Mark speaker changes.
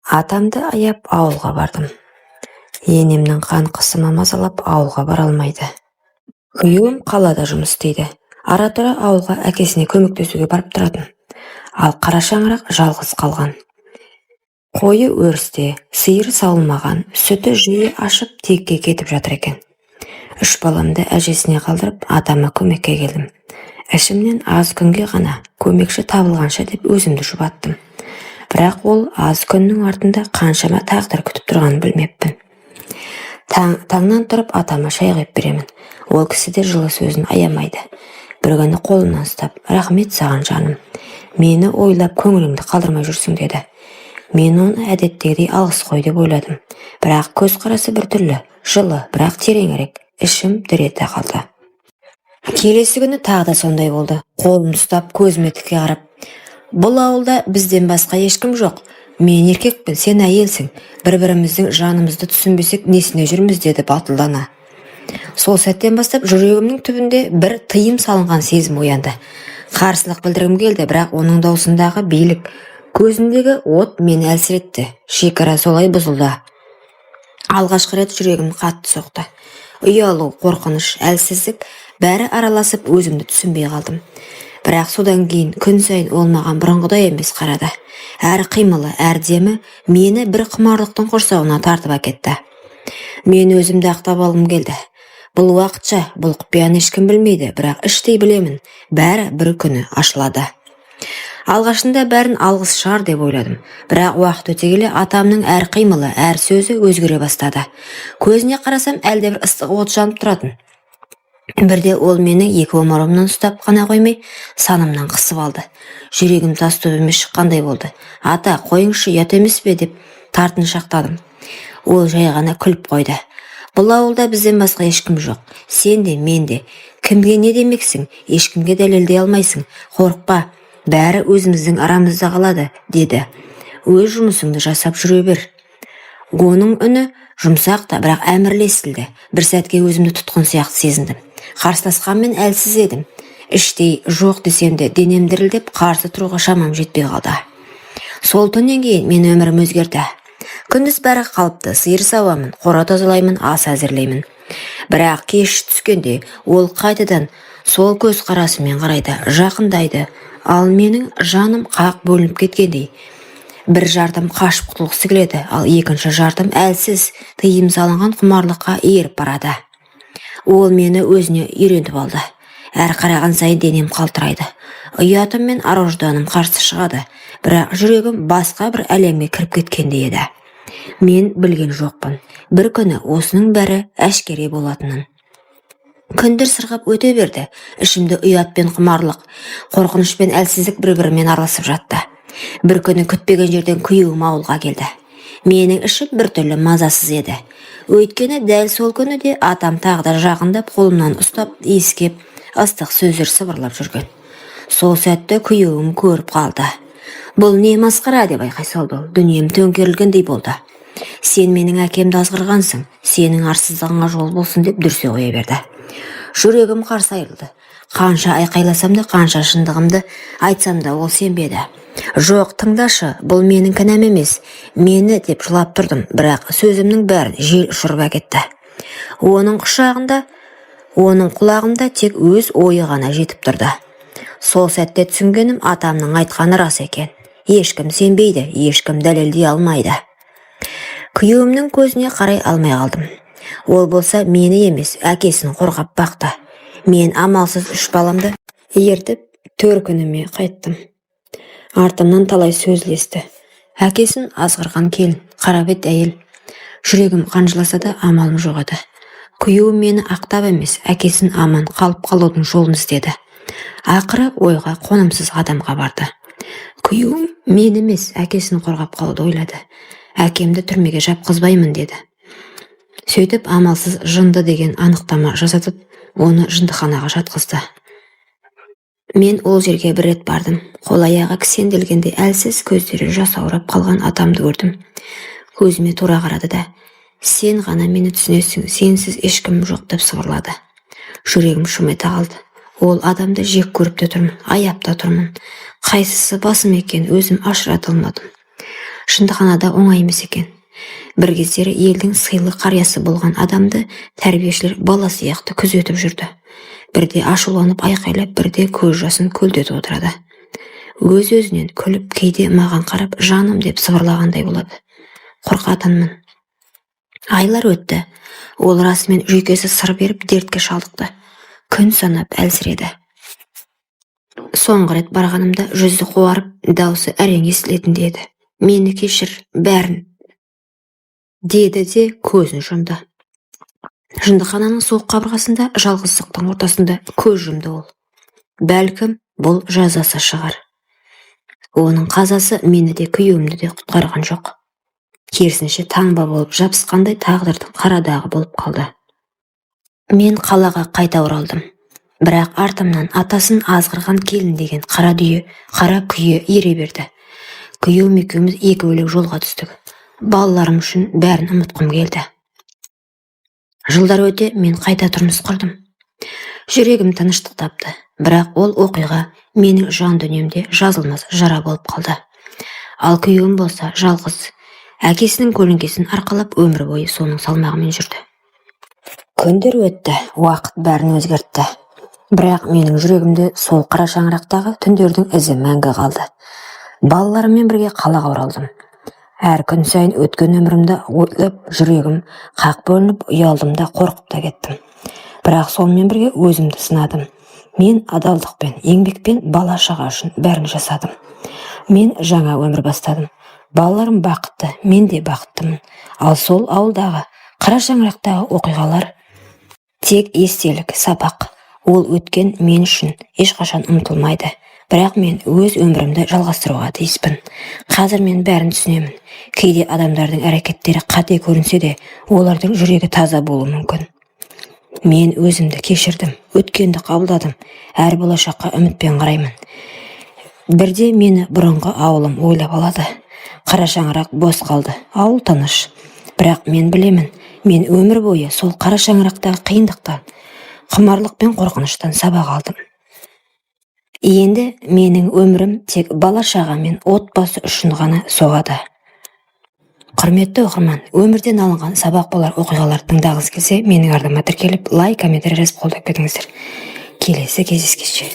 Speaker 1: Атамды аяп ауылға бардым. Енемнің қан қысымы мазалап ауылға бара алмайды. Күйеуім қалада жұмыс істейді. Ара-тұра ауылға әкесіне көмектесуге барып тұратын. Ал қара шаңырақ жалғыз қалған. Қойы өрісте, сиыр сауылмаған, сүті жиі ашып текке кетіп жатыр екен. 3 баламды әжесіне қалдырып, атама көмекке келдім. Ішімнен аз күнге ғана көмекші табылғанша деп өзімді жұбаттым. Бірақ ол аз күннің артында қаншама тағдыр күтіп тұрғанын білмеппін. Таңнан тұрып атама шай құйып беремін. Ол кісі де жылы сөзін аямайды. Bir күні қолымнан ұстап, рахмет саған жаным. Мені ойлап көңіліңді қалдырмай жүрсің деді. Мен оны әдеттегідей алғыс қой деп ойладым. Бірақ көз қарасы бір түрлі, жылы, бірақ тереңірек. Ішім дір ете қалды. Келесі күні тағы да сондай болды. Қолымды ұстап, көзіме тіке қарап, бұл ауылда бізден басқа ешкім жоқ. Мен еркекпін, сен әйелсің. Бір-біріміздің жанымызды түсінбесек несіне жүрміз деді батылдана. Сол сәттен бастап жүрегімнің түбінде бір тыйым салынған сезім оянды. Қарсылық білдіргім келді, бірақ оның даусындағы билік, көзіндегі от мені әлсіретті. Шекара солай бұзылды. Алғашқы рет жүрегім қатты соқты. Ұялу, қорқыныш, әлсіздік бәрі араласып өзімді түсінбей қалдым. Бірақ содан кейін күн сайын ол маған бұрынғыдай емес қарады. Әр қимылы, әр демі мені бір құмарлықтың құрсауына тартып әкетті. Мен өзімді ақтап алғым келді. Бұл уақытша, бұл құпияны ешкім білмейді, бірақ іштей білемін. Бәрі бір күні ашылады. Алғашында бәрін алғыс шығар деп ойладым. Бірақ уақыт өте келе атамның әр қимылы, әр сөзі өзгере бастады. Көзіне қарасам әлде бір ыстық от жанып тұратын. Бірде ол менің екі омырауымнан ұстап қана қоймай, санымнан қысып алды. Жүрегім тас төбеме шыққандай болды. Ата, қойыңшы, ұят емес пе деп тартыншақтадым. Ол жай ғана күліп қойды. Бұл ауылда бізден басқа ешкім жоқ. Сен де, мен де. Кімге не демексің? Ешкімге дәлелдей алмайсың. Қорықпа, бәрі өзіміздің арамызда қалады, деді. Өз жұмысыңды жасап жүре бер. Оның үні жұмсақ та, бірақ әмірлі естілді. Бір сәтке өзімді тұтқын сияқты сезіндім. Қарсыласқанмен әлсіз едім. Іштей жоқ десем де денем дірілдеп, қарсы тұруға шамам жетпей қалды. Сол түннен кейін мен өмірім өзгерді. Күндіз бәрі қалыпты, сиыр сауамын, қора тазалаймын, ас әзірлеймін. Бірақ кеш түскенде ол қайтадан сол көз қарасымен қарайды, жақындайды. Ал менің жаным қақ бөлініп кеткендей. Бір жартым қашып құтылғысы келеді, ал екінші жартым әлсіз, тыйым салынған құмарлыққа еріп барады. Ол мені өзіне үйрентіп алды. Әр қараған сайын денем қалтырайды. Ұятым мен ар-ожданым қарсы шығады, бірақ жүрегім басқа бір әлемге кіріп кеткендей еді. Мен білген жоқпын. Бір күні осының бәрі әшкере болатынын. Күндер сырғып өте берді. Ішімде ұят пен құмарлық, қорқыныш пен әлсіздік бір-бірімен араласып жатты. Бір күні күтпеген жерден күйеуім ауылға келді. Менің ішім бір түрлі мазасыз еді. Өйткені дәл сол күні де атам тағы да жағындап қолымнан ұстап, иіскеп, ыстық сөздер сыбырлап жүрген. Сол сәтті күйеуім көріп қалды. Бұл не масқара деп айқай салды. Дүнием төңкерілгендей болды. Сен менің әкемді азғырғансың, сенің арсыздығыңа жол болсын деп дүрсе қоя берді. Жүрегім қарс айырылды. Қанша айқайласам да, қанша шындығымды айтсам да ол сенбеді. Жоқ, тыңдашы, бұл менің кінәм емес. Мені деп жылап тұрдым, бірақ сөзімнің бәрін жел ұшырып әкетті. Оның құлағымда тек өз ойы ғана жетіп тұрды. Сол сәтте түсінгенім атамның айтқаны рас екен. Ешкім сенбейді, ешкім дәлелдей алмайды. Күйеуімнің көзіне қарай алмай қалдым. Ол болса мені емес, әкесін қорғап бақты. Мен амалсыз 3 баламды ертіп, төркініме қайттым. Артымнан талай сөз ілесті. Әкесін азғырған келін, қарабет әйел. Жүрегім қанжыласа да амалым жоқ еді. Күйеуім мені ақтап емес, әкесін аман қалып қалудың жолын іздеді. Ақыры ойға қонымсыз адамға барды. Күйеуім мен емес, әкесін қорғап қалуды ойлады. Әкемді түрмеге жапқызбаймын деді. Сөйтіп амалсыз жынды деген анықтама жасатып, оны жындыханаға жатқызды. Мен ол жерге бір рет бардым. Қол-аяғы кісенделгенде әлсіз, көздері жасаурап қалған атамды көрдім. Көзіме тура қарады да, сен ғана мені түсінесің, сенсіз ешкім жоқ деп сыбырлады. Жүрегім шым ете қалды. Ол адамды жек көріп те тұрмын, аяп та тұрмын. Қайсысы басым екен өзім ажырата алмадым. Шындығанада оңай емес екен. Бір кездері елдің сыйлы қариясы болған адамды тәрбиешілер бала сияқты күзетіп жүрді. Бірде ашуланып айқайлап, бірде көз жасын көлдетіп отырады. Өз-өзінен күліп, кейде маған қарап жаным деп сыбырлағандай болады. Қорқатынмын. Айлар өтті. Ол расымен жүйкесі сыр беріп дертке шалдықты. Күн санап әлсіреді. Соңғы рет барғанымда жүзі қуарып, даусы әрең естілетіндей еді. Мені кешір, бәрін, деді де көзін жұмды. Жындыхананың суық қабырғасында, жалғыздықтың ортасында көз жұмды ол. Бәлкім, бұл жазасы шығар. Оның қазасы мені де күйеуімді де құтқарған жоқ. Керісінше таңба болып жабысқандай тағдырдың қарадағы болып қалды. Мен қалаға қайта оралдым. Бірақ артымнан атасын азғырған келін деген қара күйе ере берді. Күйеуім екеуміз екі бөлек жолға түстік. Балаларым үшін бәрін ұмытқым келді. Жылдар өте мен қайта тұрмыс құрдым. Жүрегім тыныштық тапты. Бірақ ол оқиға менің жан дүниемде жазылмас жара болып қалды. Ал күйеуім болса жалғыз. Әкесінің көлеңкесін арқалап өмір бойы соның салмағымен жүрді. Күндер өтті, уақыт бәрін өзгертті. Бірақ менің жүрегімде сол қара шаңырақтағы түндердің ізі мәңгі қалды. Балаларыммен бірге қалаға оралдым. Әр күн сайын өткен өмірімді ойлап, жүрегім қақ бөлініп, ұялдым да қорқып та кеттім. Бірақ сонымен бірге өзімді сынадым. Мен адалдықпен, еңбекпен бала шаға үшін бәрін жасадым. Мен жаңа өмір бастадым. Балаларым бақытты, мен де бақыттымын. Ал сол ауылдағы, қара шаңырақтағы оқиғалар тек естелік, сабақ. Ол өткен мен үшін ешқашан ұмытылмайды. Бірақ мен өз өмірімді жалғастыруға тиіспін. Қазір мен бәрін түсінемін. Кейде адамдардың әрекеттері қате көрінсе де, олардың жүрегі таза болуы мүмкін. Мен өзімді кешірдім, өткенді қабылдадым. Әр болашаққа үмітпен қараймын. Бірде мені бұрынғы ауылым ойлап алады. Қара шаңырақ бос қалды, ауыл тыныш. Бірақ мен білемін, мен өмір бойы сол қара шаңырақтағы қиындықтан, құмарлық пен қорқыныштан сабақ алдым. Енді менің өмірім тек бала шаға мен отбасы үшін ғана соғады. Құрметті оқырман, өмірден алынған сабақ болар оқиғалар тыңдағыңыз келсе, менің арнама тіркеліп, лайк, комментарий жазып қолдап кетіңіздер. Келесі кездескенше.